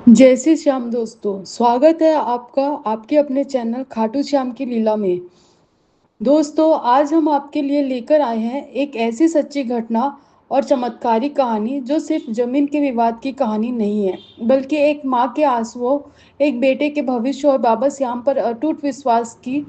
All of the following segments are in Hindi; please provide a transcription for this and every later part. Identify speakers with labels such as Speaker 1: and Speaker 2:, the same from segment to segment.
Speaker 1: जय श्री श्याम दोस्तों, स्वागत है आपका आपके अपने चैनल खाटू श्याम की लीला में। दोस्तों, आज हम आपके लिए लेकर आए हैं एक ऐसी सच्ची घटना और चमत्कारिक कहानी जो सिर्फ जमीन के विवाद की कहानी नहीं है, बल्कि एक माँ के आंसुओं, एक बेटे के भविष्य और बाबा श्याम पर अटूट विश्वास की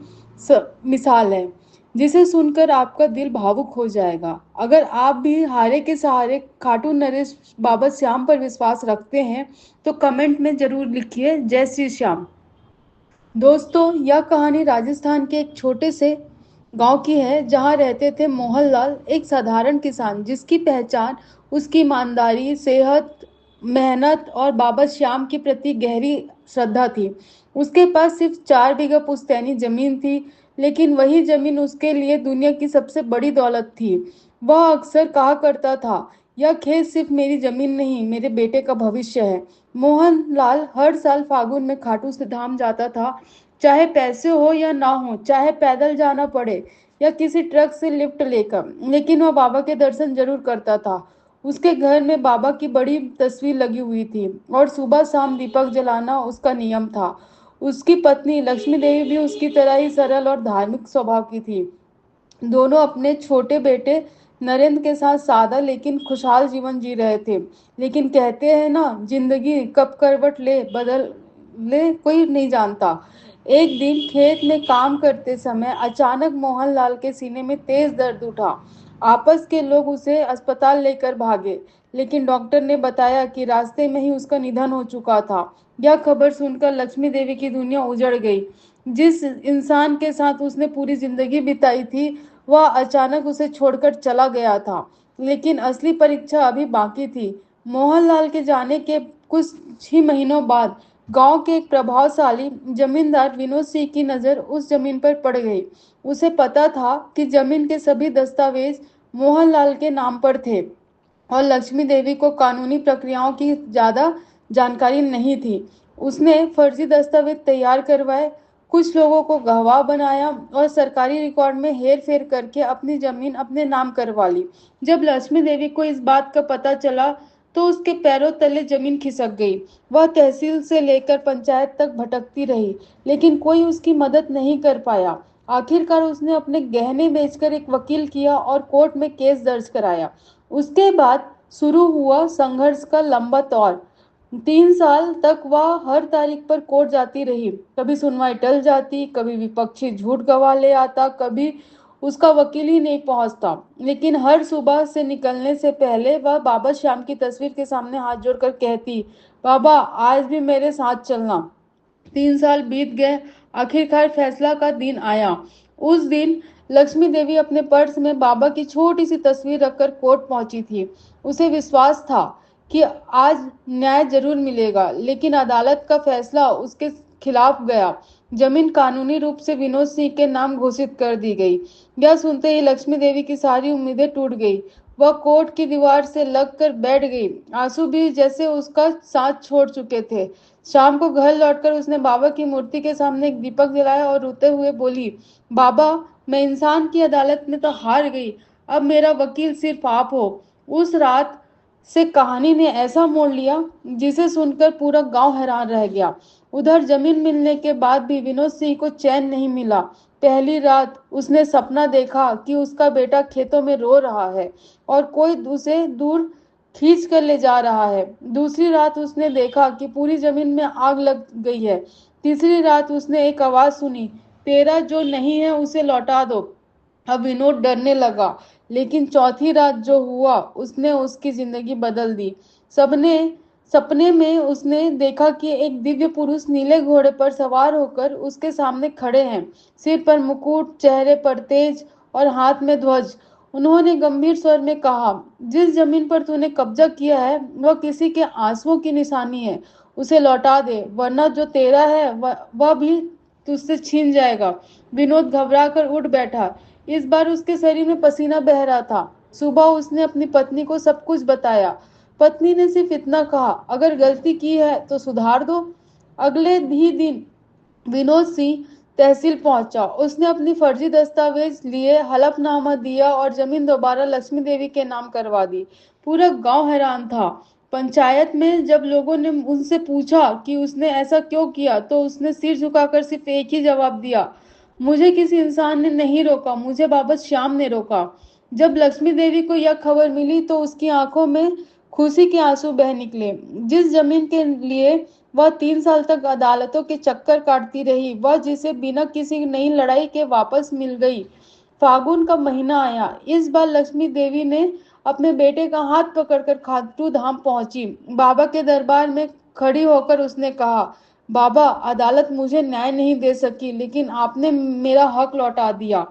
Speaker 1: मिसाल है, जिसे सुनकर आपका दिल भावुक हो जाएगा। अगर आप भी हारे के सहारे खाटू नरेश बाबा श्याम पर विश्वास रखते हैं, तो कमेंट में जरूर लिखिए जय श्री श्याम। दोस्तों, यह कहानी राजस्थान के एक छोटे से गांव की है, जहां रहते थे मोहनलाल, एक साधारण किसान जिसकी पहचान उसकी ईमानदारी, सेहत, मेहनत और बाबा श्याम के प्रति गहरी श्रद्धा थी। उसके पास सिर्फ 4 बीघा पुश्तैनी जमीन थी, लेकिन वही जमीन उसके लिए दुनिया की सबसे बड़ी दौलत थी। वह अक्सर कहा करता था, यह खेत सिर्फ मेरी जमीन नहीं, मेरे बेटे का भविष्य है। मोहनलाल हर साल फागुन में खाटू से धाम जाता था, चाहे पैसे हो या ना हो, चाहे पैदल जाना पड़े या किसी ट्रक से लिफ्ट लेकर, लेकिन वह बाबा के दर्शन जरूर करता था। उसके घर में बाबा की बड़ी तस्वीर लगी हुई थी और सुबह शाम दीपक जलाना उसका नियम था। उसकी पत्नी लक्ष्मी देवी भी उसकी तरह ही सरल और धार्मिक स्वभाव की थी। दोनों अपने छोटे बेटे नरेंद्र के साथ सादा लेकिन खुशहाल जीवन जी रहे थे। लेकिन कहते हैं ना, जिंदगी कब करवट ले बदल ले कोई नहीं जानता। एक दिन खेत में काम करते समय अचानक मोहनलाल के सीने में तेज दर्द उठा। आपस के लोग उसे अस्पताल लेकर भागे, लेकिन डॉक्टर ने बताया कि रास्ते में ही उसका निधन हो चुका था। यह खबर सुनकर लक्ष्मी देवी की दुनिया उजड़ गई। जिस इंसान के साथ उसने पूरी जिंदगी बिताई थी, वह अचानक उसे छोड़कर चला गया था। लेकिन असली परीक्षा अभी बाकी थी। मोहनलाल के जाने के कुछ ही महीनों बाद गांव के एक प्रभावशाली जमींदार विनोद सिंह की नजर उस जमीन पर पड़ गई। उसे पता था कि जमीन के सभी दस्तावेज मोहनलाल के नाम पर थे और लक्ष्मी देवी को कानूनी प्रक्रियाओं की ज्यादा जानकारी नहीं थी। उसने फर्जी दस्तावेज तैयार करवाए, कुछ लोगों को गवाह बनाया और सरकारी रिकॉर्ड में हेर फेर करके अपनी जमीन अपने नाम करवा ली। जब लक्ष्मी देवी को इस बात का पता चला, तो उसके पैरों तले जमीन खिसक गई। वह तहसील से लेकर पंचायत तक भटकती रही, लेकिन कोई उसकी मदद नहीं कर पाया। आखिरकार उसने अपने गहने बेचकर एक वकील किया और कोर्ट में केस दर्ज कराया। उसके बाद शुरू हुआ संघर्ष का लंबा दौर। 3 साल तक वह हर तारीख पर कोर्ट जाती रही। कभी सुनवाई टल जाती, कभी विपक्षी झूठ गवाह ले आता, कभी उसका वकील ही नहीं पहुंचता। लेकिन हर सुबह से निकलने से पहले वह बाबा श्याम की तस्वीर के सामने हाथ जोड़कर कहती, बाबा आज भी मेरे साथ चलना। 3 साल बीत गए, आखिरकार फैसला का दिन आया। उस दिन लक्ष्मी देवी अपने पर्स में बाबा की छोटी सी तस्वीर रखकर कोर्ट पहुंची थी। उसे विश्वास था कि आज न्याय जरूर मिलेगा, लेकिन अदालत का फैसला उसके खिलाफ गया। जमीन कानूनी रूप से विनोद सिंह के नाम घोषित कर दी गई। यह सुनते ही लक्ष्मी देवी की सारी उम्मीदें टूट गई। वह कोर्ट की दीवार से लग कर बैठ गई। आंसू भी जैसे उसका साथ छोड़ चुके थे। शाम को घर लौटकर उसने बाबा की मूर्ति के सामने एक दीपक जलाया और रोते हुए बोली, बाबा मैं इंसान की अदालत में तो हार गई, अब मेरा वकील सिर्फ आप हो। उस रात से कहानी ने ऐसा मोड़ लिया जिसे सुनकर पूरा गांव हैरान रह गया। उधर जमीन मिलने के बाद भी विनोद सिंह को चैन नहीं मिला। पहली रात उसने सपना देखा कि उसका बेटा खेतों में रो रहा है और कोई उसे दूर खींच कर ले जा रहा है। दूसरी रात उसने देखा कि पूरी जमीन में आग लग गई है। तीसरी रात उसने एक आवाज सुनी, तेरा जो नहीं है उसे लौटा दो। अब विनोद डरने लगा, लेकिन चौथी रात जो हुआ उसने उसकी जिंदगी बदल दी। सबने सपने में उसने देखा कि एक दिव्य पुरुष नीले घोड़े पर सवार होकर उसके सामने खड़े हैं, सिर पर मुकुट, चेहरे पर तेज और हाथ में ध्वज। उन्होंने गंभीर स्वर में कहा, जिस जमीन पर तूने कब्जा किया है वह किसी के आंसुओं की निशानी है, उसे लौटा दे, वरना जो तेरा है वह भी तुझसे छीन जाएगा। विनोद घबरा कर उठ बैठा। इस बार उसके शरीर में पसीना बह रहा था। सुबह उसने अपनी पत्नी को सब कुछ बताया। पत्नी ने सिर्फ इतना कहा, अगर गलती की है तो सुधार दो। अगले ही दिन विनोद सिंह तहसील पहुंचा। उसने अपनी फर्जी दस्तावेज लिए, हलफनामा दिया और जमीन दोबारा लक्ष्मी देवी के नाम करवा दी। पूरा गांव हैरान था। पंचायत में जब लोगों ने उनसे पूछा कि उसने ऐसा क्यों किया, तो उसने सिर झुकाकर सिर्फ एक ही जवाब दिया, मुझे किसी इंसान ने नहीं रोका, मुझे बाबा श्याम ने रोका। जब लक्ष्मी देवी को यह खबर मिली तो उसकी आंखों में खुशी के आंसू बह निकले। जिस जमीन के लिए वह 3 साल तक अदालतों के चक्कर काटती रही, वह जिसे बिना किसी नई लड़ाई के वापस मिल गई। फागुन का महीना आया। इस बार लक्ष्मी देवी ने अपने बेटे का हाथ पकड़कर खाटू धाम पहुंची। बाबा के दरबार में खड़ी होकर उसने कहा, बाबा, अदालत मुझे न्याय नहीं दे सकी, लेकिन आपने मेरा हक लौटा दिया।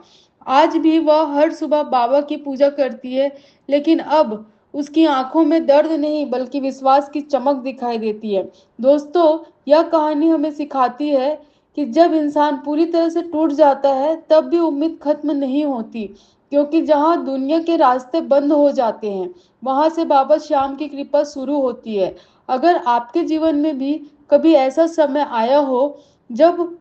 Speaker 1: आज भी वह हर सुबह बाबा की पूजा करती है, लेकिन अब उसकी आंखों में दर्द नहीं बल्कि विश्वास की चमक दिखाई देती है। दोस्तों, यह कहानी हमें सिखाती है कि जब इंसान पूरी तरह से टूट जाता है तब भी उम्मीद खत्म नहीं होती, क्योंकि जहां दुनिया के रास्ते बंद हो जाते हैं वहां से बाबा श्याम की कृपा शुरू होती है। अगर आपके जीवन में भी कभी ऐसा समय आया हो जब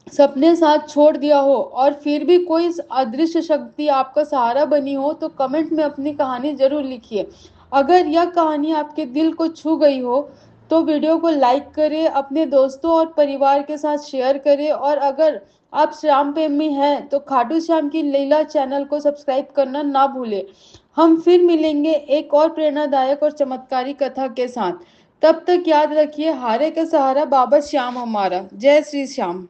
Speaker 1: सपने साथ छोड़ दिया हो और फिर भी कोई अदृश्य शक्ति आपका सहारा बनी हो, तो कमेंट में अपनी कहानी जरूर लिखिए। अगर यह कहानी आपके दिल को छू गई हो तो वीडियो को लाइक करें, अपने दोस्तों और परिवार के साथ शेयर करें, और अगर आप श्याम प्रेमी हैं तो खाटू श्याम की लीला चैनल को सब्सक्राइब करना ना भूलें। हम फिर मिलेंगे एक और प्रेरणादायक और चमत्कारी कथा के साथ। तब तक याद रखिए, हारे का सहारा बाबा श्याम हमारा। जय श्री श्याम।